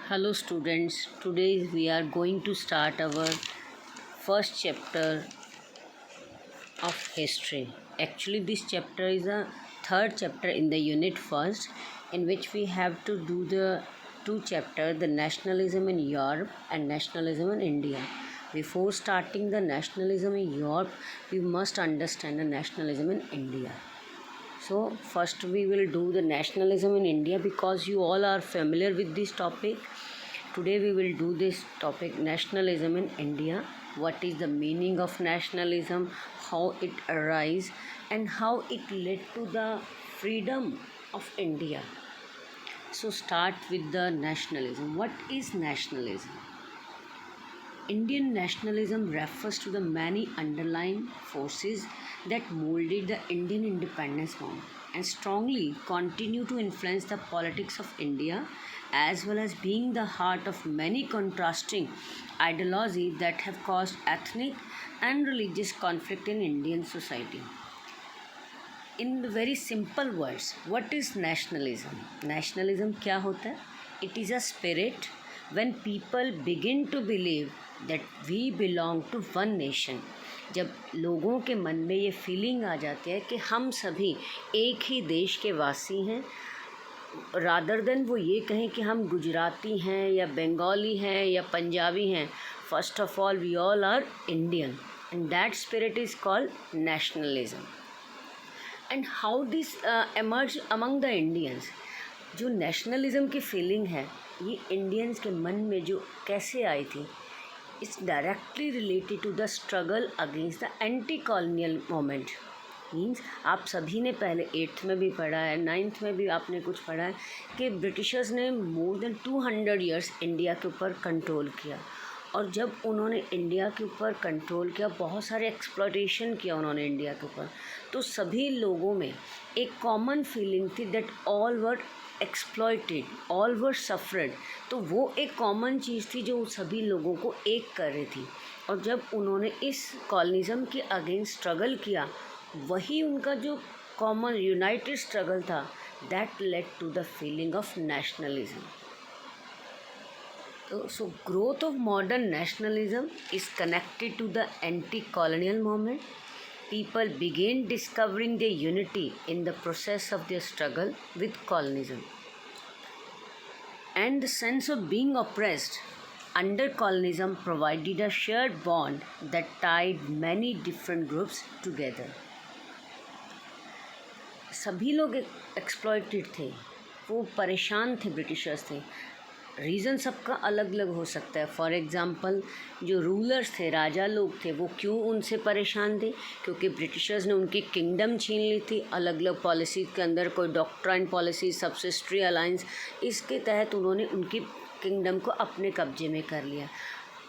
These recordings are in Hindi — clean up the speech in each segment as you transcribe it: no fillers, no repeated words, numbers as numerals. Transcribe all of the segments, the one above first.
Hello students, today we are going to start our first chapter of history. Actually this chapter is a third chapter in the unit first, in which we have to do the two chapters, the nationalism in Europe and nationalism in India. Before starting the nationalism in Europe, we must understand the nationalism in India. So first we will do the nationalism in India because you all are familiar with this topic. Today we will do this topic, nationalism in India. What is the meaning of nationalism, how it arose, and how it led to the freedom of India. So start with the nationalism. What is nationalism? Indian nationalism refers to the many underlying forces that molded the Indian independence movement and strongly continue to influence the politics of India, as well as being the heart of many contrasting ideologies that have caused ethnic and religious conflict in Indian society. In the very simple words, what is nationalism? Nationalism क्या होता है? It is a spirit when people begin to believe that we belong to one nation. जब लोगों के मन में ये फीलिंग आ जाती है कि हम सभी एक ही देश के वासी हैं, रादर देन वो ये कहें कि हम गुजराती हैं या बंगाली हैं या पंजाबी हैं. First of all we all are Indian and that spirit is called nationalism. And how this emerge among the Indians. जो नेशनलिज्म की फीलिंग है ये इंडियंस के मन में जो कैसे आई थी, it's directly related to the struggle against the anti colonial movement. Means आप सभी ने पहले 8th में भी पढ़ा है, 9th में भी आपने कुछ पढ़ा है कि ब्रिटिशर्स ने मोर देन 200 ईयर्स इंडिया के ऊपर कंट्रोल किया. और जब उन्होंने इंडिया के ऊपर कंट्रोल किया, बहुत सारे एक्सप्लॉयटेशन किया उन्होंने इंडिया के ऊपर, तो सभी लोगों में एक कॉमन फीलिंग थी that all were exploited, all were suffered. तो वो एक कॉमन चीज़ थी जो सभी लोगों को एक कर रही थी. और जब उन्होंने इस कॉलोनिज़म के अगेंस्ट स्ट्रगल किया, वही उनका जो कॉमन यूनाइटेड स्ट्रगल था, that led to the feeling of nationalism. So growth of modern nationalism is connected to the anti-colonial movement. People began discovering their unity in the process of their struggle with colonialism. And the sense of being oppressed under colonialism provided a shared bond that tied many different groups together. सभी लोग एक्सप्लॉयटेड थे, वो परेशान थे, ब्रिटिशर्स थे. रीज़न सबका अलग अलग हो सकता है. फॉर एग्ज़ाम्पल जो रूलर्स थे, राजा लोग थे, वो क्यों उनसे परेशान थे? क्योंकि ब्रिटिशर्स ने उनकी किंगडम छीन ली थी. अलग अलग पॉलिसी के अंदर कोई डॉक्ट्राइन पॉलिसी, सब्सिस्ट्री अलायंस, इसके तहत उन्होंने उनकी किंगडम को अपने कब्जे में कर लिया.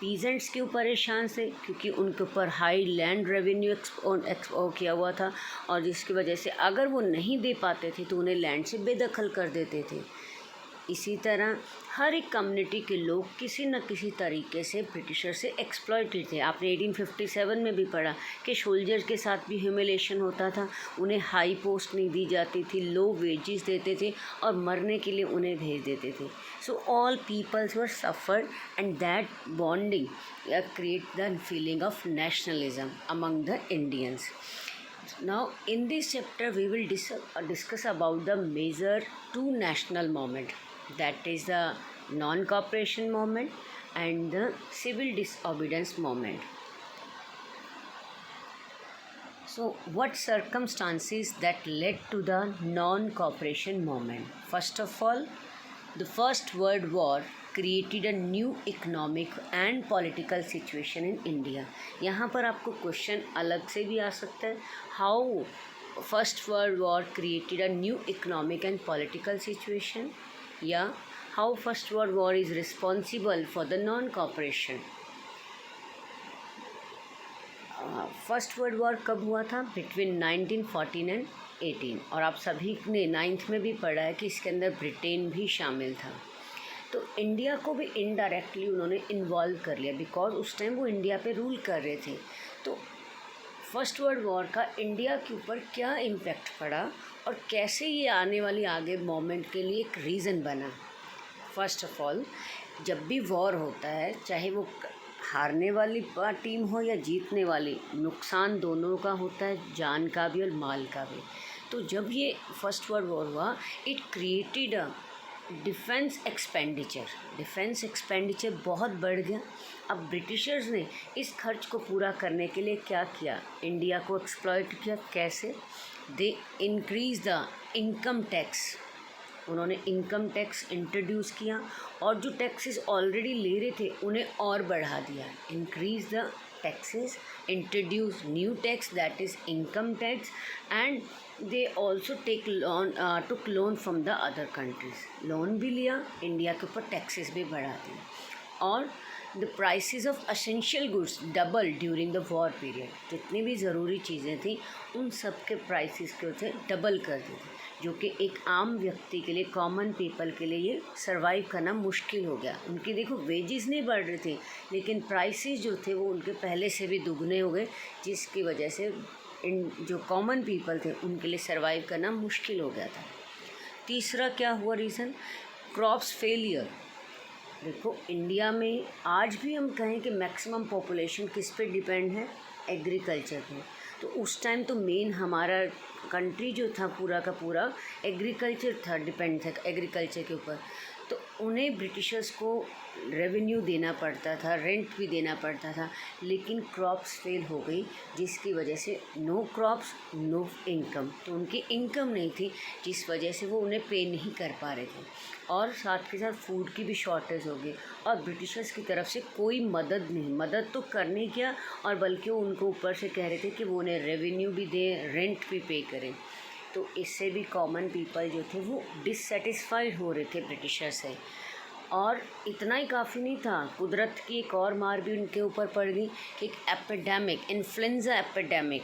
पीजेंट्स क्यों परेशान थे? क्योंकि उनके ऊपर हाई लैंड रेवेन्यू किया हुआ था, और जिसकी वजह से अगर वो नहीं दे पाते थे तो उन्हें लैंड से बेदखल कर देते थे. इसी तरह हर एक कम्युनिटी के लोग किसी न किसी तरीके से ब्रिटिशर से एक्सप्लॉयटेड थे. आपने 1857 में भी पढ़ा कि सोल्जर के साथ भी ह्यूमिलेशन होता था. उन्हें हाई पोस्ट नहीं दी जाती थी, लो वेजेस देते थे और मरने के लिए उन्हें भेज देते थे. So all peoples were suffered and that bonding create the feeling of nationalism among the Indians. Now in this chapter we will discuss about the major two national movement, that is the non-cooperation movement and the civil disobedience movement. So what circumstances that led to the non-cooperation movement? First of all, the First World War created a new economic and political situation in India. यहाँ पर आपको क्वेश्चन अलग से भी आ सकता है. How first world war created a new economic and political situation, या how first world war is responsible for the non cooperation. First world war कब हुआ था? Between 1914 and 18. और आप सभी ने 9th में भी पढ़ा है कि इसके अंदर ब्रिटेन भी शामिल था. तो इंडिया को भी इनडायरेक्टली उन्होंने इन्वॉल्व कर लिया, बिकॉज उस टाइम वो इंडिया पे रूल कर रहे थे. तो फर्स्ट वर्ल्ड वॉर का इंडिया के ऊपर क्या इम्पैक्ट पड़ा और कैसे ये आने वाली आगे मूवमेंट के लिए एक रीज़न बना. फर्स्ट ऑफ ऑल, जब भी वॉर होता है, चाहे वो हारने वाली टीम हो या जीतने वाली, नुकसान दोनों का होता है, जान का भी और माल का भी। तो जब ये फर्स्ट वर्ल्ड वॉर हुआ, it created a defence expenditure बहुत बढ़ गया। अब ब्रिटिशर्स ने इस खर्च को पूरा करने के लिए क्या किया, इंडिया को एक्सप्लॉइट किया। कैसे? They increase the income tax. उन्होंने इनकम टैक्स इंट्रोड्यूस किया और जो टैक्सेस ऑलरेडी ले रहे थे उन्हें और बढ़ा दिया। Increase the taxes, introduce new tax that is income tax, and they also took loan from the other countries. Loan भी लिया, इंडिया के ऊपर टैक्सेस भी बढ़ा दिए, और the prices of essential goods double during the war period. जितनी भी ज़रूरी चीज़ें थी उन सब के प्राइसेस के थे डबल कर दिए थे, जो कि एक आम व्यक्ति के लिए, कॉमन पीपल के लिए ये सर्वाइव करना मुश्किल हो गया। उनकी देखो वेजेस नहीं बढ़ रहे थे, लेकिन प्राइसेस जो थे वो उनके पहले से भी दुगने हो गए, जिसकी वजह से इन जो कॉमन पीपल थे उनके लिए सर्वाइव करना मुश्किल हो गया था। तीसरा क्या हुआ रीज़न? Crops failure. देखो इंडिया में आज भी हम कहें कि मैक्सिमम पॉपुलेशन किस पे डिपेंड है? एग्रीकल्चर पे। तो उस टाइम तो मेन हमारा कंट्री जो था पूरा का पूरा एग्रीकल्चर था, डिपेंड था एग्रीकल्चर के ऊपर। तो उन्हें ब्रिटिशर्स को रेवेन्यू देना पड़ता था, रेंट भी देना पड़ता था, लेकिन क्रॉप्स फेल हो गई, जिसकी वजह से नो क्रॉप्स नो इनकम। तो उनकी इनकम नहीं थी, जिस वजह से वो उन्हें पे नहीं कर पा रहे थे, और साथ के साथ फूड की भी शॉर्टेज हो गई। और ब्रिटिशर्स की तरफ से कोई मदद नहीं, मदद तो करने क्या, और बल्कि वो उनको ऊपर से कह रहे थे कि वो उन्हें रेवेन्यू भी दें, रेंट भी पे करें। तो इससे भी कॉमन पीपल जो थे वो डिससेटिस्फाइड हो रहे थे ब्रिटिशर से। और इतना ही काफ़ी नहीं था, कुदरत की एक और मार भी उनके ऊपर पड़ गई कि एक एपिडेमिक, इन्फ्लुएंजा एपिडेमिक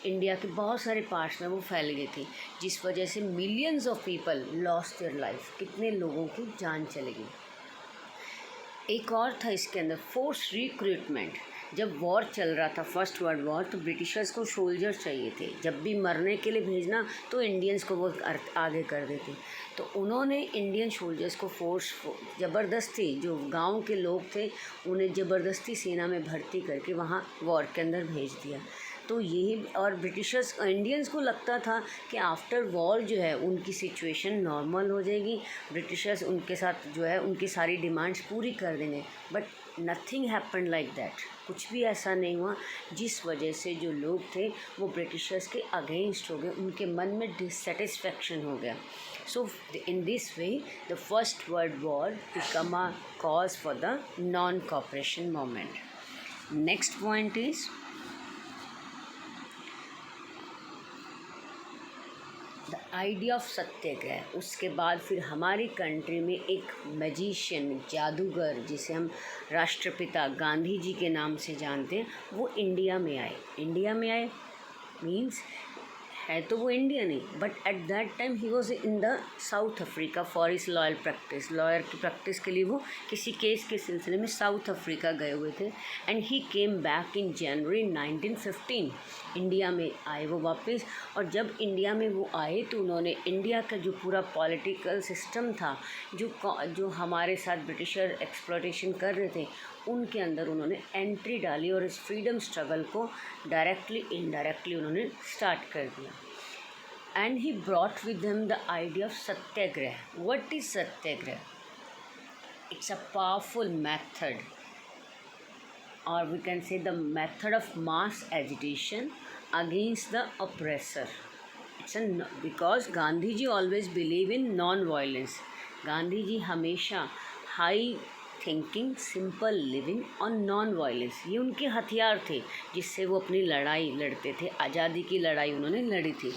इंडिया के बहुत सारे पार्ट्स में वो फैल गई थी, जिस वजह से millions of people lost their life. कितने लोगों की जान चली गई। एक और था इसके अंदर, फोर्स रिक्रूटमेंट। जब वॉर चल रहा था, फर्स्ट वर्ल्ड वॉर, तो ब्रिटिशर्स को सोल्जर्स चाहिए थे। जब भी मरने के लिए भेजना तो इंडियंस को वो आगे कर देते। तो उन्होंने इंडियन सोल्जर्स को ज़बरदस्ती, जो गांव के लोग थे उन्हें ज़बरदस्ती सेना में भर्ती करके वहाँ वॉर के अंदर भेज दिया। तो यही, और ब्रिटिशर्स इंडियंस को लगता था कि आफ्टर वॉर जो है उनकी सिचुएशन नॉर्मल हो जाएगी, ब्रिटिशर्स उनके साथ जो है उनकी सारी डिमांड्स पूरी कर देंगे। But nothing happen like that. कुछ भी ऐसा नहीं हुआ, जिस वजह से जो लोग थे वो ब्रिटिशर्स के अगेंस्ट हो गए, उनके मन में डिससेटिस्फैक्शन हो गया। So in this way the first world war become a cause for the non cooperation movement. Next point is the idea of satyagraha. उसके बाद फिर हमारी कंट्री में एक मैजिशियन, जादूगर, जिसे हम राष्ट्रपिता गांधी जी के नाम से जानते हैं, वो इंडिया में आए। इंडिया में आए मीन्स है तो वो Indian he, but at that time he was in the south Africa for his lawyer practice. Lawyer की प्रैक्टिस के लिए वो किसी केस के सिलसिले में साउथ अफ्रीका गए हुए थे, and he came back in January 1915। India में आए वो वापस, और जब इंडिया में वो आए तो उन्होंने इंडिया का जो पूरा पॉलिटिकल सिस्टम था, जो हमारे साथ ब्रिटिशर एक्सप्लॉयटेशन कर रहे थे, उनके अंदर उन्होंने एंट्री डाली और इस फ्रीडम स्ट्रगल को डायरेक्टली इनडायरेक्टली उन्होंने स्टार्ट कर दिया। And he brought with him the idea of Satyagraha. What is Satyagraha? It's a powerful method, or we can say the method of mass agitation against the oppressor. Because Gandhi ji always believe in non-violence. Gandhi ji हमेशा हाई थिंकिंग, सिंपल लिविंग और नॉन वायलेंस, ये उनके हथियार थे जिससे वो अपनी लड़ाई लड़ते थे। आज़ादी की लड़ाई उन्होंने लड़ी थी।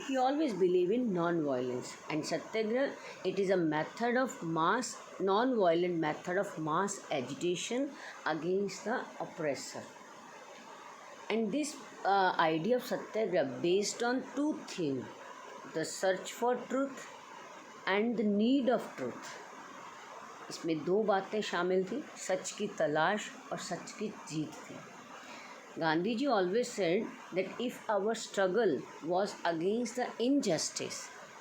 He always believe in non-violence, and satyagraha, it is a method of mass, non-violent method of mass agitation against the oppressor. And this idea of satyagraha based on two themes: the search for truth and the need of truth. इसमें दो बातें शामिल थी, सच की तलाश और सच की जीत थी। Gandhi ji always said that if our struggle was against the injustice,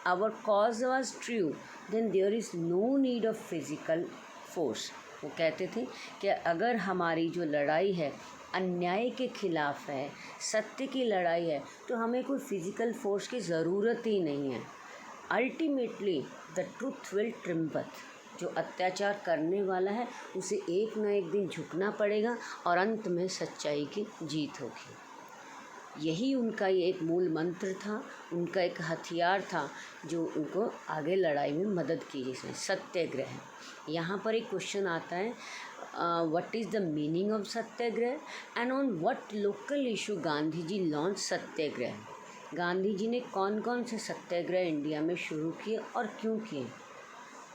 our cause was true, then there is no need of physical force. वो कहते थे कि अगर हमारी जो लड़ाई है अन्याय के खिलाफ है, सत्य की लड़ाई है, तो हमें कोई फिजिकल फोर्स की ज़रूरत ही नहीं है. Ultimately the truth will triumph. जो अत्याचार करने वाला है उसे एक ना एक दिन झुकना पड़ेगा और अंत में सच्चाई की जीत होगी. यही उनका ये एक मूल मंत्र था, उनका एक हथियार था जो उनको आगे लड़ाई में मदद की, जिसमें सत्याग्रह. यहाँ पर एक क्वेश्चन आता है, what is the meaning of satyagraha and on what local issue Gandhi ji launch satyagraha. Gandhi ji ने कौन कौन से सत्याग्रह इंडिया में शुरू किए और क्यों किए.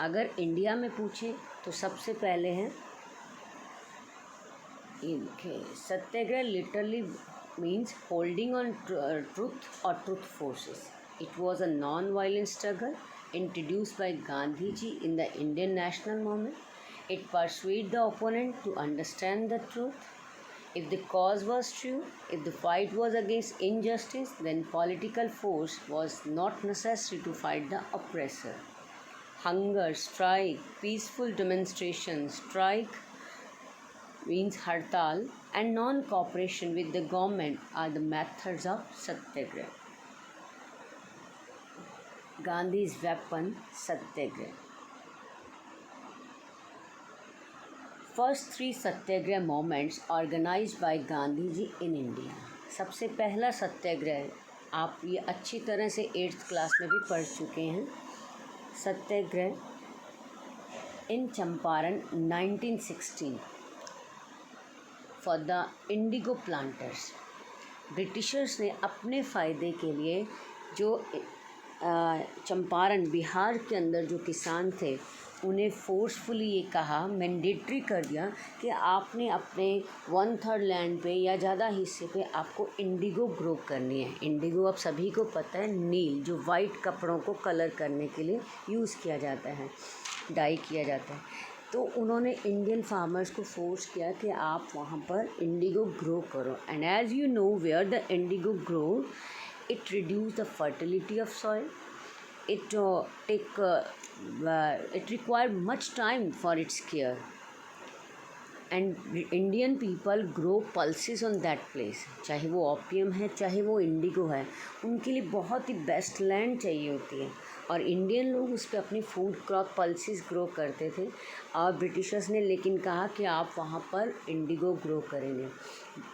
अगर इंडिया में पूछें तो सबसे पहले हैं इनके satyagraha. Literally means holding on truth or truth forces. It was a non-violent struggle introduced by Gandhi ji in the Indian national movement. It persuaded the opponent to understand the truth. If the cause was true, if the fight was against injustice, then political force was not necessary to fight the oppressor. Hunger, strike, peaceful demonstration, strike means hartal, and non-cooperation with the government are the methods of satyagrah. Gandhi's weapon, satyagrah. First three satyagrah movements organized by Gandhi ji in India. सबसे पहला सत्याग्रह आप ये अच्छी तरह से 8th क्लास में भी पढ़ चुके हैं. Satyagraha in Champaran 1916 for the indigo planters. Britishers ने अपने फ़ायदे के लिए जो चंपारण बिहार के अंदर जो किसान थे उन्हें फोर्सफुली ये कहा, मैंडेटरी कर दिया कि आपने अपने 1/3 लैंड पे या ज़्यादा हिस्से पे आपको इंडिगो ग्रो करनी है. इंडिगो आप सभी को पता है, नील जो वाइट कपड़ों को कलर करने के लिए यूज़ किया जाता है, डाई किया जाता है. तो उन्होंने इंडियन फार्मर्स को फोर्स किया कि आप वहाँ पर इंडिगो ग्रो करो. And as you know where the indigo grow, it reduce the fertility of soil, it it required much time for its care, and Indian people grow pulses on that place. चाहे वो ओपियम है चाहे वो इंडिगो है, उनके लिए बहुत ही बेस्ट लैंड चाहिए होती है और इंडियन लोग उस पर अपनी फूड क्रॉप पल्सेस ग्रो करते थे. और ब्रिटिशर्स ने लेकिन कहा कि आप वहाँ पर इंडिगो ग्रो करेंगे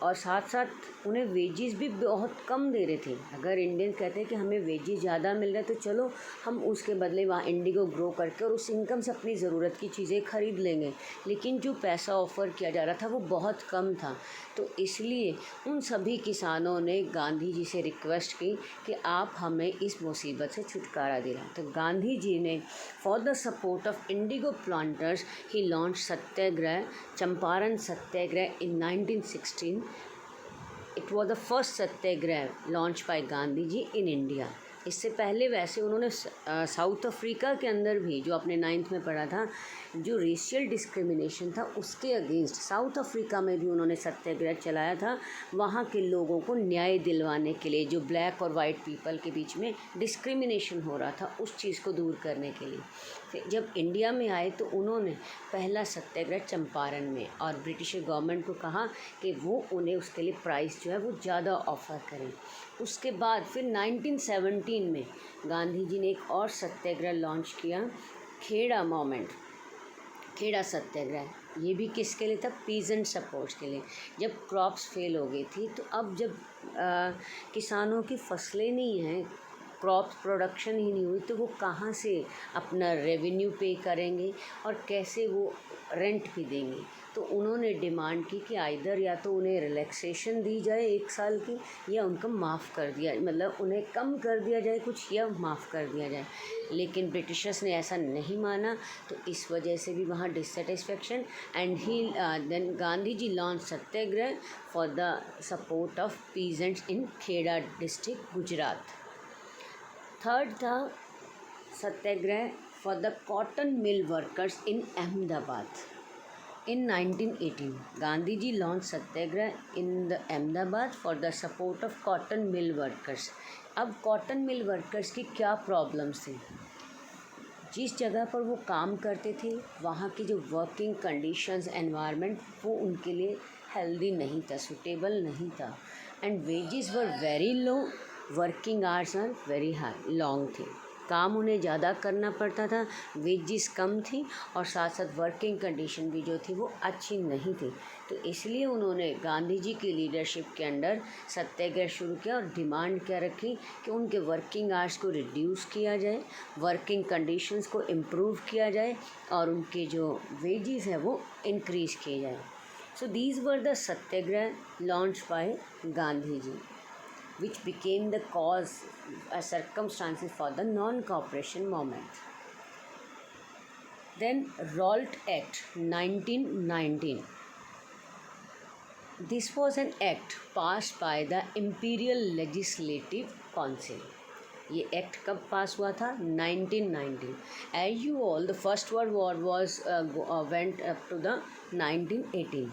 और साथ साथ उन्हें वेजेस भी बहुत कम दे रहे थे. अगर इंडियन कहते हैं कि हमें वेजेस ज़्यादा मिल रहा है तो चलो हम उसके बदले वहाँ इंडिगो ग्रो करके और उस इनकम से अपनी ज़रूरत की चीज़ें ख़रीद लेंगे, लेकिन जो पैसा ऑफ़र किया जा रहा था वो बहुत कम था. तो इसलिए उन सभी किसानों ने गांधी जी से रिक्वेस्ट की कि आप हमें इस मुसीबत से छुटकारा दिलाएं. तो गांधी जी ने for the support of indigo planters ही launch satyagraha, Champaran satyagraha in 1916. It was the first satyagraha launch by Gandhi ji in India. इससे पहले वैसे उन्होंने साउथ अफ्रीका के अंदर भी, जो आपने 9th में पढ़ा था, जो रेशियल डिस्क्रिमिनेशन था उसके अगेंस्ट साउथ अफ्रीका में भी उन्होंने सत्याग्रह चलाया था, वहाँ के लोगों को न्याय दिलवाने के लिए. जो ब्लैक और वाइट पीपल के बीच में डिस्क्रिमिनेशन हो रहा था उस चीज़ को दूर करने के लिए. फिर जब इंडिया में आए तो उन्होंने पहला सत्याग्रह चंपारण में, और ब्रिटिश गवर्नमेंट को कहा कि वो उन्हें उसके लिए प्राइस जो है वो ज़्यादा ऑफ़र करें. उसके बाद फिर 1917 में गांधी जी ने एक और सत्याग्रह लॉन्च किया, खेड़ा मूवमेंट, खेड़ा सत्याग्रह. ये भी किसके लिए था? पीजेंट सपोर्ट्स के लिए. जब क्रॉप्स फेल हो गई थी तो अब जब किसानों की फसलें नहीं हैं, क्रॉप प्रोडक्शन ही नहीं हुई, तो वो कहाँ से अपना रेवेन्यू पे करेंगे और कैसे वो रेंट भी देंगे. तो उन्होंने डिमांड की कि आइदर या तो उन्हें रिलैक्सेशन दी जाए 1 साल की, या उनको माफ़ कर दिया, मतलब उन्हें कम कर दिया जाए कुछ या माफ़ कर दिया जाए. लेकिन ब्रिटिशर्स ने ऐसा नहीं माना, तो इस वजह से भी वहाँ dissatisfaction. And he then Gandhi ji launch Satyagraha for the support of peasants in Kheda district, Gujarat. Third था Satyagraha for the cotton mill workers in Ahmedabad. In 1918, Gandhiji launched Satyagraha in the Ahmedabad for the support of cotton mill workers. अब कॉटन मिल वर्कर्स की क्या प्रॉब्लम्स थी? जिस जगह पर वो काम करते थे वहाँ की जो वर्किंग कंडीशंस एनवायरनमेंट वो उनके लिए हेल्दी नहीं था, सूटेबल नहीं था, and wages were very low, working hours are very high long थे, काम उन्हें ज़्यादा करना पड़ता था, वेजेस कम थी और साथ साथ वर्किंग कंडीशन भी जो थी वो अच्छी नहीं थी। तो इसलिए उन्होंने गांधी जी की लीडरशिप के अंडर सत्याग्रह शुरू किया और डिमांड क्या रखी कि उनके वर्किंग आवर्स को रिड्यूस किया जाए, वर्किंग कंडीशंस को इम्प्रूव किया जाए और उनके जो वेजेस है वो इंक्रीज़ किए जाए। So these were the satyagraha launch by Gandhi ji, which became the cause circumstances for the non-cooperation movement. Then Rolt Act 1919. This was an act passed by the Imperial Legislative Council. ये एक्ट कब पास हुआ था? 1919. As you all, the First World War was went up to the 1918.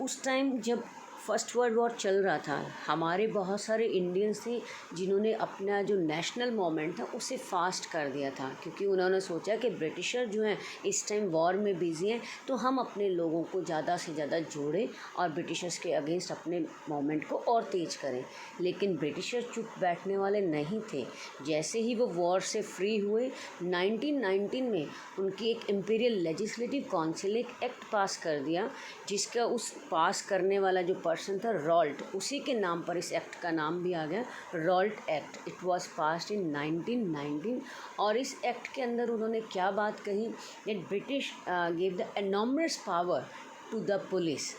उस टाइम जब फर्स्ट वर्ल्ड वॉर चल रहा था, हमारे बहुत सारे इंडियंस थे जिन्होंने अपना जो नेशनल मोमेंट था उसे फास्ट कर दिया था, क्योंकि उन्होंने सोचा कि ब्रिटिशर जो हैं इस टाइम वॉर में बिजी हैं, तो हम अपने लोगों को ज़्यादा से ज़्यादा जोड़ें और ब्रिटिशर्स के अगेंस्ट अपने मोमेंट को और तेज़ करें। लेकिन ब्रिटिशर चुप बैठने वाले नहीं थे। जैसे ही वो वॉर से फ्री हुए 1919 में उनकी एक इम्पीरियल लेजिस्लेटिव काउंसिल एक एक्ट पास कर दिया, जिसका उस पास करने वाला जो पर्सन था रॉल्ट, उसी के नाम पर इस एक्ट का नाम भी आ गया, Raoult act. It was passed in 1919 और इस एक्ट के अंदर उन्होंने क्या बात कही, that British give the enormous power to the police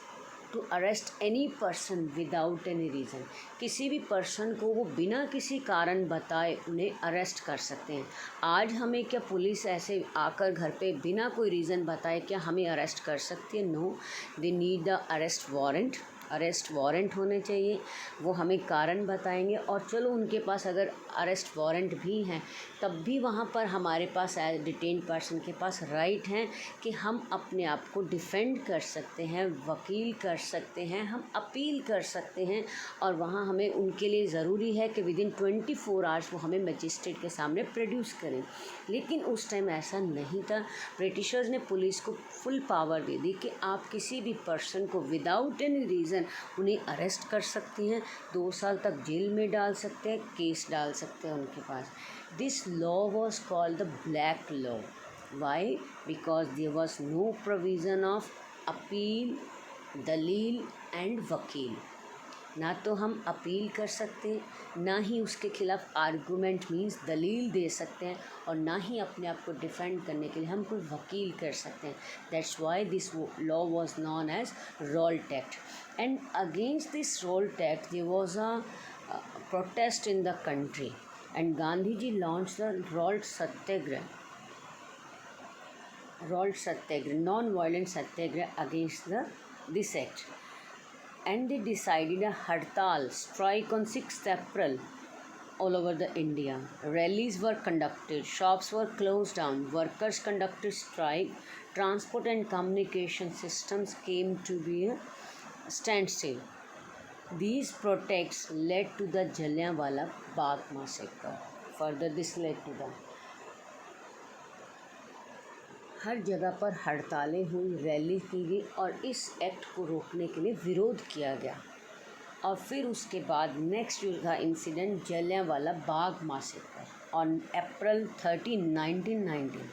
to arrest any person without any reason. किसी भी पर्सन को वो बिना किसी कारण बताए उन्हें अरेस्ट कर सकते हैं। आज हमें क्या पुलिस ऐसे आकर घर पे बिना कोई रीज़न बताए क्या हमें अरेस्ट कर सकती है? No, they need the arrest warrant. Arrest warrant होने चाहिए, वो हमें कारण बताएंगे और चलो उनके पास अगर अरेस्ट वारंट भी हैं तब भी वहाँ पर हमारे पास एज डिटेन पर्सन के पास राइट हैं कि हम अपने आप को डिफेंड कर सकते हैं, वकील कर सकते हैं, हम अपील कर सकते हैं और वहाँ हमें उनके लिए ज़रूरी है कि विदिन 24 आवर्स वो हमें मजिस्ट्रेट के सामने प्रोड्यूस करें। लेकिन उस टाइम ऐसा नहीं था। ब्रिटिशर्स ने पुलिस को फुल पावर दे दी कि आप किसी भी पर्सन को विदाउट एनी रीज़न उन्हें अरेस्ट कर सकती हैं, 2 साल तक जेल में डाल सकते हैं, केस डाल सकते हैं उनके पास। This law was called the black law. Why? Because there was no provision of appeal, दलील एंड वकील। ना तो हम अपील कर सकते हैं, ना ही उसके खिलाफ आर्गूमेंट मीन्स दलील दे सकते हैं और ना ही अपने आप को डिफेंड करने के लिए हम कोई वकील कर सकते हैं। That's why this law was known as Rowlatt act. And against this Rowlatt act there was a protest in the country and Gandhiji launched the Ralt Satyagraha, non-violent satyagraha against this act, and they decided a hartal strike on 6th April all over the India. Rallies were conducted, shops were closed down, workers conducted strike, transport and communication systems came to be a standstill. These protests led to the Jallianwala Bagh massacre. Further, this led to the हर जगह पर हड़तालें हुई, रैली की गई और इस एक्ट को रोकने के लिए विरोध किया गया। और फिर उसके बाद नेक्स्ट जो था incident Jallianwala Bagh massacre on April 13, 1919.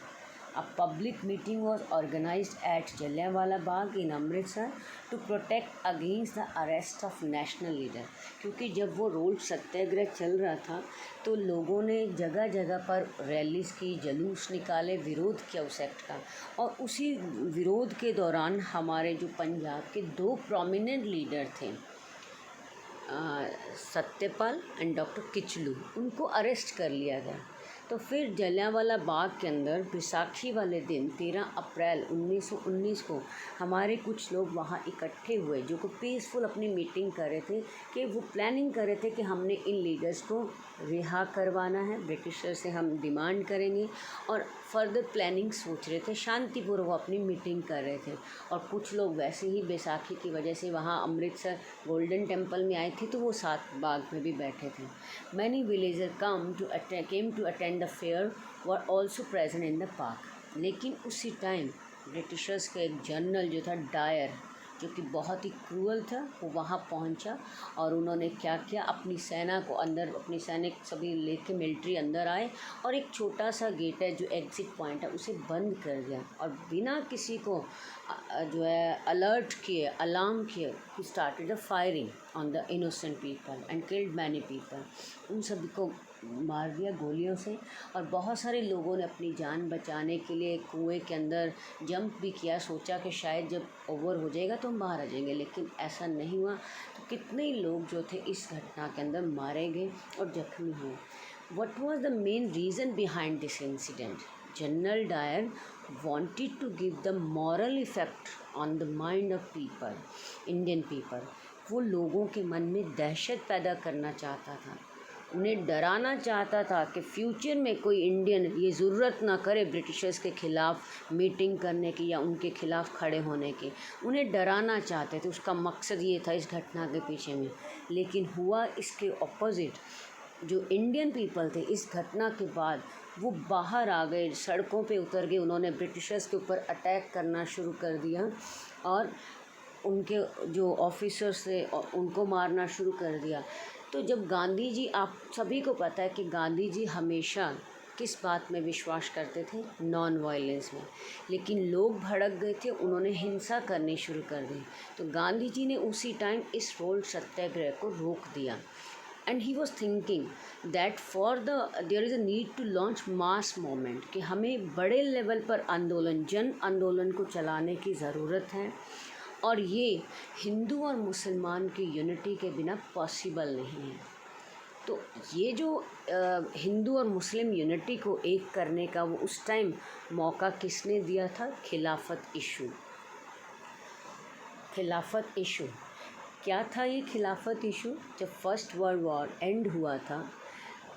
A public meeting was organized at Jallianwala Bagh in Amritsar to protect against the arrest of national leader. क्योंकि जब वो रोल्ट सत्याग्रह चल रहा था तो लोगों ने जगह जगह पर रैलीज की, जुलूस निकाले, विरोध किया उस एक्ट का। और उसी विरोध के दौरान हमारे जो पंजाब के 2 प्रोमिनेंट लीडर थे, सत्यपाल एंड डॉक्टर किचलू, उनको अरेस्ट कर लिया गया। तो फिर जलियांवाला बाग के अंदर बैसाखी वाले दिन 13 अप्रैल 1919 को हमारे कुछ लोग वहाँ इकट्ठे हुए जो को पीसफुल अपनी मीटिंग कर रहे थे कि वो प्लानिंग कर रहे थे कि हमने इन लीडर्स को रिहा करवाना है, ब्रिटिशर से हम डिमांड करेंगे और फर्दर प्लानिंग सोच रहे थे, शांतिपूर्वक वो अपनी मीटिंग कर रहे थे। और कुछ लोग वैसे ही बैसाखी की वजह से वहाँ अमृतसर गोल्डन टेम्पल में आए थे, तो वो साथ बाग में भी बैठे थे। Many villager came to attend the fair were also present in the park. लेकिन उसी टाइम ब्रिटिशर्स का एक जनरल जो था डायर, जो कि बहुत ही क्रूअल था, वो वहाँ पहुँचा और उन्होंने क्या किया, अपनी सेना को अंदर, अपनी सैनिक सभी लेके मिलिट्री अंदर आए और एक छोटा सा गेट है जो एग्ज़िट पॉइंट है उसे बंद कर दिया और बिना किसी को जो है अलर्ट किए, अलार्म किए, he started the firing on the innocent people and killed many people. उन सभी को मार दिया गोलियों से और बहुत सारे लोगों ने अपनी जान बचाने के लिए कुएं के अंदर जंप भी किया, सोचा कि शायद जब ओवर हो जाएगा तो हम बाहर आ जाएंगे, लेकिन ऐसा नहीं हुआ। तो कितने ही लोग जो थे इस घटना के अंदर मारे गए और जख्मी हुए। What was the main reason behind this incident? General Dyer wanted to give the moral effect on the mind of people, Indian people. वो लोगों के मन में दहशत पैदा करना चाहता था, उन्हें डराना चाहता था कि फ्यूचर में कोई इंडियन ये ज़रूरत ना करे ब्रिटिशर्स के ख़िलाफ़ मीटिंग करने की या उनके ख़िलाफ़ खड़े होने की। उन्हें डराना चाहते थे, उसका मकसद ये था इस घटना के पीछे में। लेकिन हुआ इसके ऑपोजिट। जो इंडियन पीपल थे इस घटना के बाद वो बाहर आ गए, सड़कों पे उतर गए, उन्होंने ब्रिटिशर्स के ऊपर अटैक करना शुरू कर दिया और उनके जो ऑफिसर्स थे उनको मारना शुरू कर दिया। तो जब गांधी जी, आप सभी को पता है कि गांधी जी हमेशा किस बात में विश्वास करते थे, नॉन वायलेंस में, लेकिन लोग भड़क गए थे, उन्होंने हिंसा करनी शुरू कर दी। तो गांधी जी ने उसी टाइम इस रोल सत्याग्रह को रोक दिया। And he was thinking that there is a need to launch mass movement, कि हमें बड़े लेवल पर आंदोलन, जन आंदोलन को चलाने की ज़रूरत है और ये हिंदू और मुसलमान की यूनिटी के बिना पॉसिबल नहीं है। तो ये जो हिंदू और मुस्लिम यूनिटी को एक करने का वो उस टाइम मौका किसने दिया था, खिलाफत इशू। खिलाफत इशू क्या था ये खिलाफत इशू? जब फर्स्ट वर्ल्ड वॉर एंड हुआ था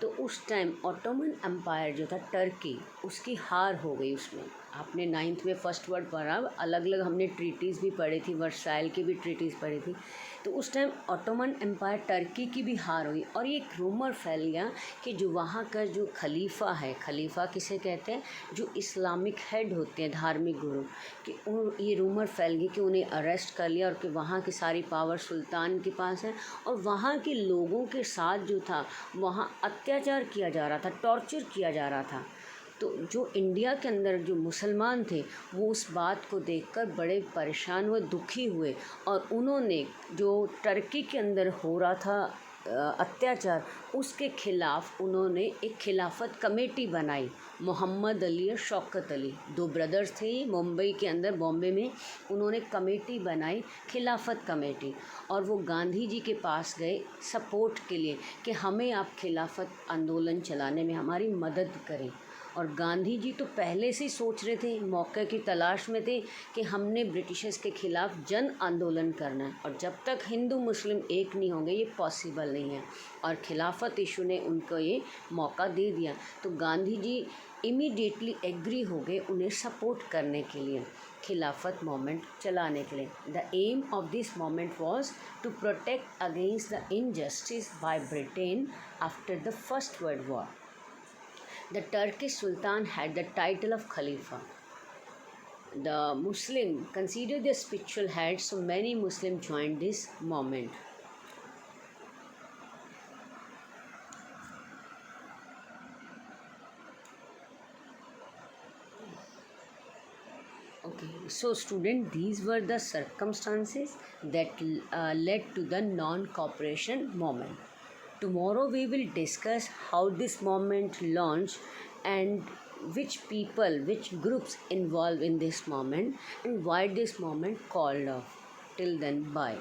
तो उस टाइम ऑटोमन एम्पायर जो था टर्की, उसकी हार हो गई उसमें। आपने 9th में फर्स्ट वर्ड पढ़ा, अलग अलग हमने ट्रीटीज़ भी पढ़ी थी, वर्साइल की भी ट्रीटीज़ पढ़ी थी। तो उस टाइम ऑटोमन एम्पायर टर्की की भी हार हुई और ये एक रूमर फैल गया कि जो वहाँ का जो खलीफा है, खलीफा किसे कहते हैं, जो इस्लामिक हेड होते हैं, धार्मिक गुरु, कि ये रूमर फैल गई कि उन्हें अरेस्ट कर लिया और कि वहाँ की सारी पावर सुल्तान के पास है और वहाँ के लोगों के साथ जो था वहाँ अत्याचार किया जा रहा था, टॉर्चर किया जा रहा था। तो जो इंडिया के अंदर जो मुसलमान थे वो उस बात को देखकर बड़े परेशान हुए, दुखी हुए और उन्होंने जो टर्की के अंदर हो रहा था अत्याचार, उसके ख़िलाफ़ उन्होंने एक खिलाफत कमेटी बनाई। मोहम्मद अली और शौकत अली, दो ब्रदर्स थे मुंबई के अंदर, बॉम्बे में। उन्होंने कमेटी बनाई, खिलाफत कमेटी, और वो गांधी जी के पास गए सपोर्ट के लिए कि हमें आप खिलाफत आंदोलन चलाने में हमारी मदद करें। और गांधी जी तो पहले से ही सोच रहे थे, मौके की तलाश में थे कि हमने ब्रिटिशर्स के ख़िलाफ़ जन आंदोलन करना है और जब तक हिंदू मुस्लिम एक नहीं होंगे ये पॉसिबल नहीं है। और खिलाफत इशू ने उनको ये मौका दे दिया। तो गांधी जी इमीडिएटली एग्री हो गए उन्हें सपोर्ट करने के लिए, खिलाफत मूवमेंट चलाने के लिए। The aim of this movement was to protect against the injustice by Britain after the first world war. The Turkish Sultan had the title of Khalifa. The Muslim considered their spiritual head, so many Muslims joined this movement. Okay, so student, these were the circumstances that led to the non-cooperation movement. Tomorrow we will discuss how this movement launched and which people, which groups involved in this movement and why this movement called off. Till then, bye.